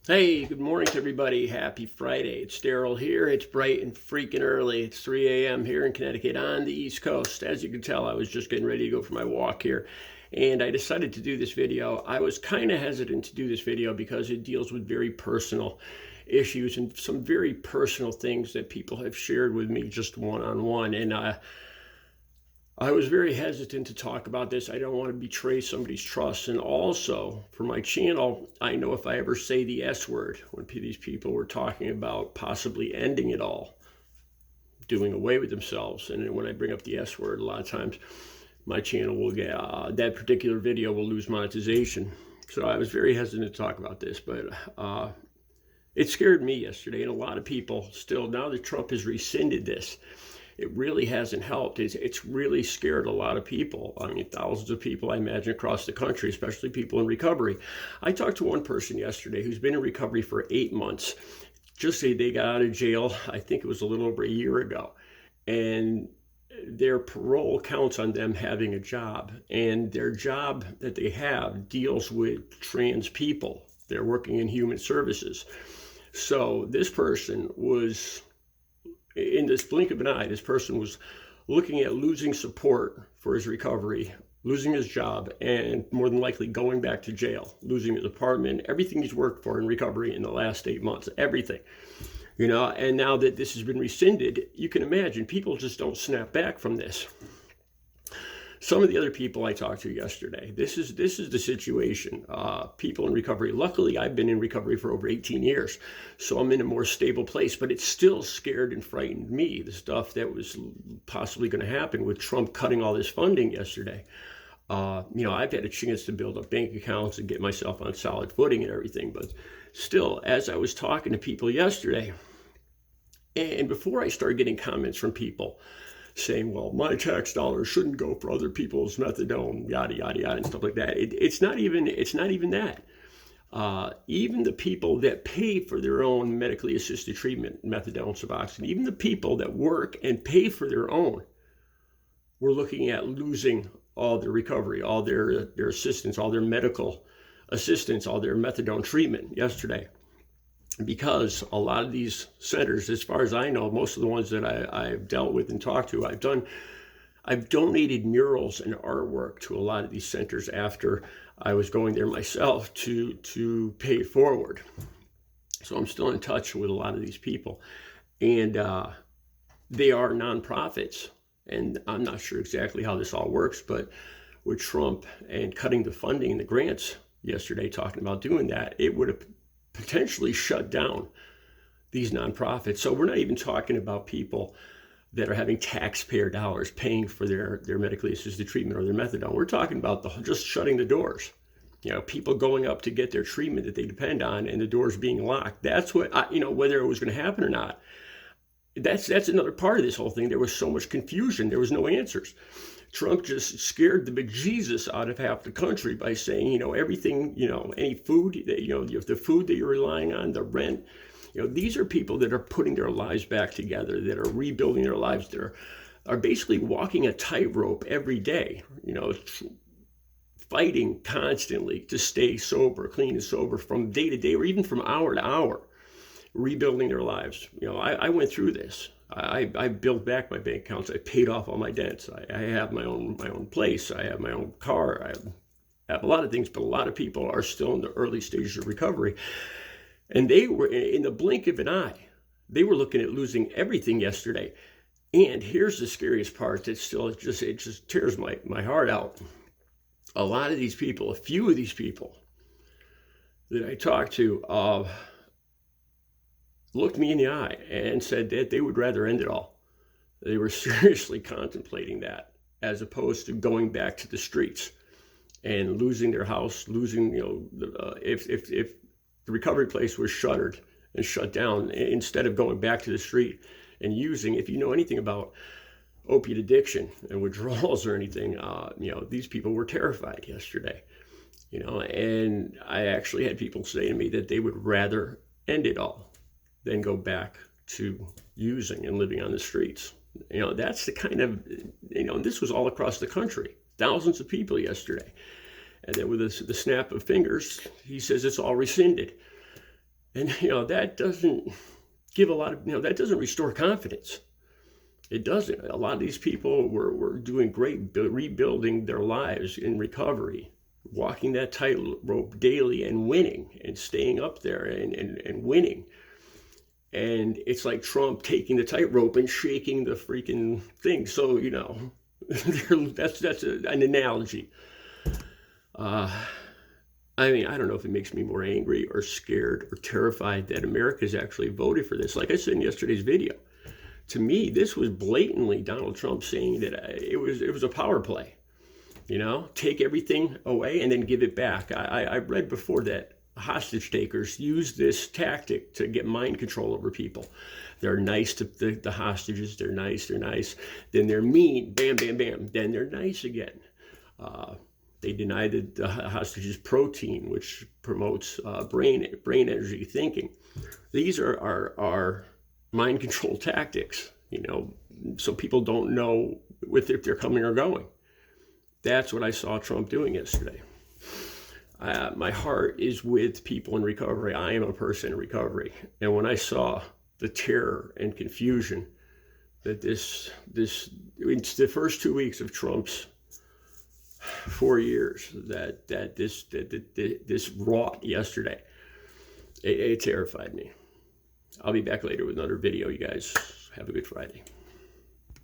Hey, good morning to everybody. Happy Friday. It's Daryl here. It's bright and freaking early. It's 3 a.m. here in Connecticut on the East Coast. As you can tell, I was just getting ready to go for my walk here. And I decided to do this video. I was kind of hesitant to do this video because it deals with very personal issues and some very personal things that people have shared with me just one-on-one. And I was very hesitant to talk about this. I don't want to betray somebody's trust. And also, for my channel, I know if I ever say the S word, when these people were talking about possibly ending it all, doing away with themselves, and then when I bring up the S word, a lot of times my channel will get, that particular video will lose monetization. So I was very hesitant to talk about this, but it scared me yesterday, and a lot of people still, now that Trump has rescinded this, it really hasn't helped. It's really scared a lot of people. I mean, thousands of people, I imagine, across the country, especially people in recovery. I talked to one person yesterday who's been in recovery for 8 months. Just say they got out of jail, I think it was a little over a year ago. And their parole counts on them having a job. And their job that they have deals with trans people. They're working in human services. So this person was, in this blink of an eye, this person was looking at losing support for his recovery, losing his job, and more than likely going back to jail, losing his apartment, everything he's worked for in recovery in the last 8 months, everything. And now that this has been rescinded, you can imagine people just don't snap back from this. Some of the other people I talked to yesterday, this is the situation. People in recovery. Luckily, I've been in recovery for over 18 years, so I'm in a more stable place. But it still scared and frightened me, the stuff that was possibly going to happen with Trump cutting all this funding yesterday. I've had a chance to build up bank accounts and get myself on solid footing and everything. But still, as I was talking to people yesterday, and before I started getting comments from people saying, well, my tax dollars shouldn't go for other people's methadone, yada, yada, yada, and stuff like that. It's not even that. Even the people that pay for their own medically assisted treatment, methadone, Suboxone, even the people that work and pay for their own, were looking at losing all their recovery, all their assistance, all their medical assistance, all their methadone treatment yesterday. Because a lot of these centers, as far as I know, most of the ones that I've dealt with and talked to, I've donated murals and artwork to a lot of these centers after I was going there myself to pay it forward. So I'm still in touch with a lot of these people, and they are nonprofits. And I'm not sure exactly how this all works, but with Trump and cutting the funding and the grants yesterday, talking about doing that, it would have potentially shut down these nonprofits. So we're not even talking about people that are having taxpayer dollars paying for their medically assisted treatment or their methadone. We're talking about just shutting the doors. People going up to get their treatment that they depend on and the doors being locked. That's what, whether it was going to happen or not. That's another part of this whole thing. There was so much confusion. There was no answers. Trump just scared the bejesus out of half the country by saying, everything, any food, the food that you're relying on, the rent, these are people that are putting their lives back together, that are rebuilding their lives, that are basically walking a tightrope every day, fighting constantly to stay sober, clean and sober from day to day, or even from hour to hour, rebuilding their lives. I went through this. I built back my bank accounts. I paid off all my debts. I have my own place. I have my own car. I have a lot of things, but a lot of people are still in the early stages of recovery. And they were, in the blink of an eye, they were looking at losing everything yesterday. And here's the scariest part that still, it just tears my heart out. A lot of these people, a few of these people that I talked to, looked me in the eye and said that they would rather end it all. They were seriously contemplating that, as opposed to going back to the streets and losing their house, losing, if the recovery place was shuttered and shut down, instead of going back to the street and using, if you know anything about opiate addiction and withdrawals or anything, these people were terrified yesterday, and I actually had people say to me that they would rather end it all than go back to using and living on the streets. That's the kind of, this was all across the country, thousands of people yesterday. And then with the snap of fingers, he says it's all rescinded. And, that doesn't give a lot of, that doesn't restore confidence. It doesn't. A lot of these people were doing great, rebuilding their lives in recovery, walking that tightrope daily and winning and staying up there and winning. And it's like Trump taking the tightrope and shaking the freaking thing. So, that's an analogy. I mean, I don't know if it makes me more angry or scared or terrified that America's actually voted for this. Like I said in yesterday's video, to me, this was blatantly Donald Trump saying that it was a power play. Take everything away and then give it back. I read before that hostage takers use this tactic to get mind control over people. They're nice to the hostages. They're nice. Then they're mean. Bam, bam, bam. Then they're nice again. They deny the hostages protein, which promotes brain energy thinking. These are mind control tactics, so people don't know if they're coming or going. That's what I saw Trump doing yesterday. My heart is with people in recovery. I am a person in recovery. And when I saw the terror and confusion that it's the first 2 weeks of Trump's 4 years that this wrought yesterday, it terrified me. I'll be back later with another video. You guys have a good Friday.